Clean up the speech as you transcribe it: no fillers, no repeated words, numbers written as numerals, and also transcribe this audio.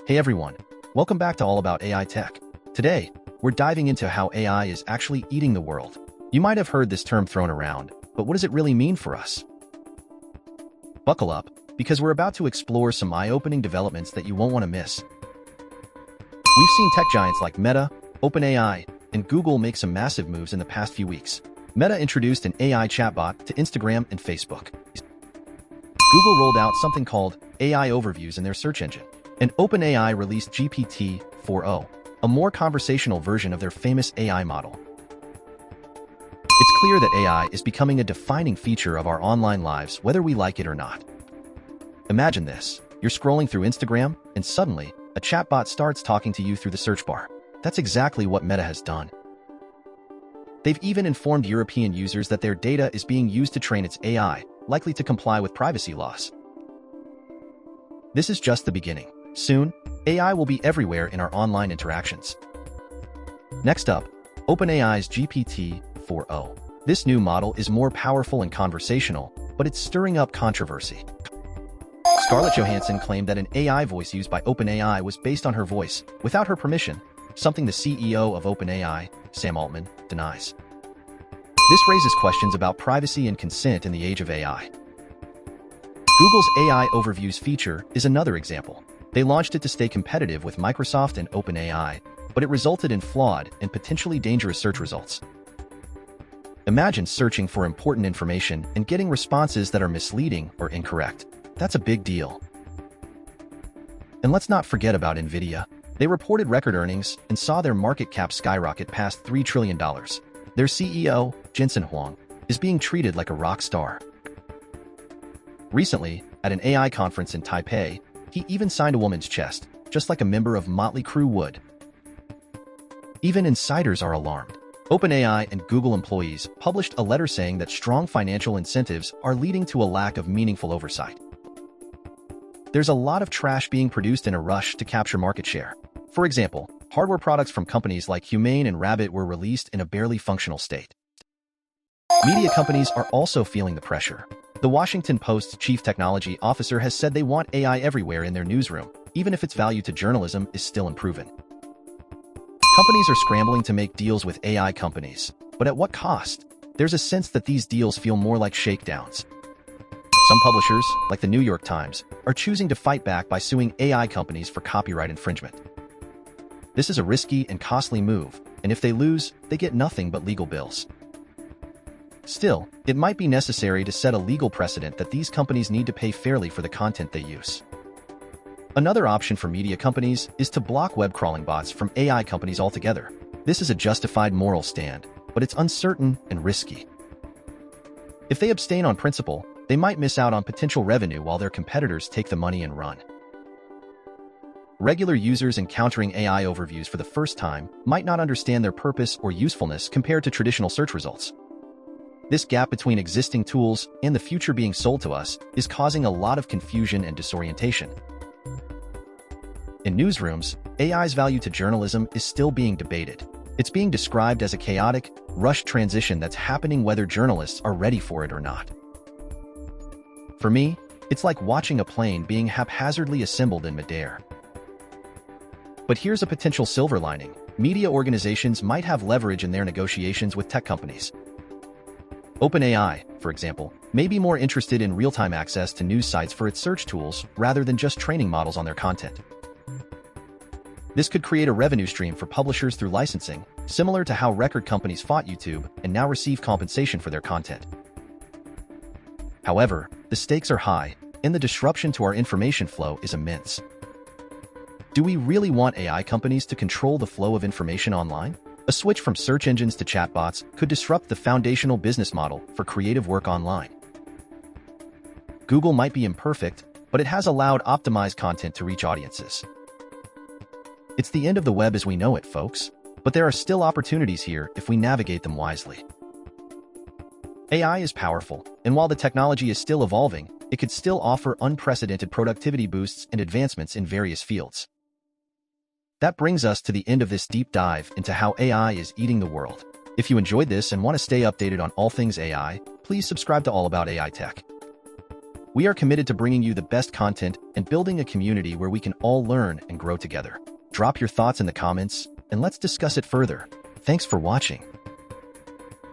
Hey everyone, welcome back to All About AI Tech. Today, we're diving into how AI is actually eating the world. You might have heard this term thrown around, but what does it really mean for us? Buckle up, because we're about to explore some eye-opening developments that you won't want to miss. We've seen tech giants like Meta, OpenAI, and Google make some massive moves in the past few weeks. Meta introduced an AI chatbot to Instagram and Facebook. Google rolled out something called AI Overviews in their search engine, and OpenAI released GPT-4o, a more conversational version of their famous AI model. It's clear that AI is becoming a defining feature of our online lives, whether we like it or not. Imagine this. You're scrolling through Instagram, and suddenly, a chatbot starts talking to you through the search bar. That's exactly what Meta has done. They've even informed European users that their data is being used to train its AI, likely to comply with privacy laws. This is just the beginning. Soon, AI will be everywhere in our online interactions. Next up, OpenAI's GPT-4o. This new model is more powerful and conversational, but it's stirring up controversy. Scarlett Johansson claimed that an AI voice used by OpenAI was based on her voice, without her permission, something the CEO of OpenAI, Sam Altman, denies. This raises questions about privacy and consent in the age of AI. Google's AI Overviews feature is another example. They launched it to stay competitive with Microsoft and OpenAI, but it resulted in flawed and potentially dangerous search results. Imagine searching for important information and getting responses that are misleading or incorrect. That's a big deal. And let's not forget about NVIDIA. They reported record earnings and saw their market cap skyrocket past $3 trillion. Their CEO, Jensen Huang, is being treated like a rock star. Recently, at an AI conference in Taipei, he even signed a woman's chest, just like a member of Motley Crue would. Even insiders are alarmed. OpenAI and Google employees published a letter saying that strong financial incentives are leading to a lack of meaningful oversight. There's a lot of trash being produced in a rush to capture market share. For example, hardware products from companies like Humane and Rabbit were released in a barely functional state. Media companies are also feeling the pressure. The Washington Post's chief technology officer has said they want AI everywhere in their newsroom, even if its value to journalism is still unproven. Companies are scrambling to make deals with AI companies, but at what cost? There's a sense that these deals feel more like shakedowns. Some publishers, like the New York Times, are choosing to fight back by suing AI companies for copyright infringement. This is a risky and costly move, and if they lose, they get nothing but legal bills. Still, it might be necessary to set a legal precedent that these companies need to pay fairly for the content they use. Another option for media companies is to block web crawling bots from AI companies altogether. This is a justified moral stand, but it's uncertain and risky. If they abstain on principle, they might miss out on potential revenue while their competitors take the money and run. Regular users encountering AI overviews for the first time might not understand their purpose or usefulness compared to traditional search results. This gap between existing tools and the future being sold to us is causing a lot of confusion and disorientation. In newsrooms, AI's value to journalism is still being debated. It's being described as a chaotic, rushed transition that's happening whether journalists are ready for it or not. For me, it's like watching a plane being haphazardly assembled in midair. But here's a potential silver lining. Media organizations might have leverage in their negotiations with tech companies. OpenAI, for example, may be more interested in real-time access to news sites for its search tools rather than just training models on their content. This could create a revenue stream for publishers through licensing, similar to how record companies fought YouTube and now receive compensation for their content. However, the stakes are high, and the disruption to our information flow is immense. Do we really want AI companies to control the flow of information online? A switch from search engines to chatbots could disrupt the foundational business model for creative work online. Google might be imperfect, but it has allowed optimized content to reach audiences. It's the end of the web as we know it, folks, but there are still opportunities here if we navigate them wisely. AI is powerful, and while the technology is still evolving, it could still offer unprecedented productivity boosts and advancements in various fields. That brings us to the end of this deep dive into how AI is eating the world. If you enjoyed this and want to stay updated on all things AI, please subscribe to All About AI Tech. We are committed to bringing you the best content and building a community where we can all learn and grow together. Drop your thoughts in the comments, and let's discuss it further. Thanks for watching.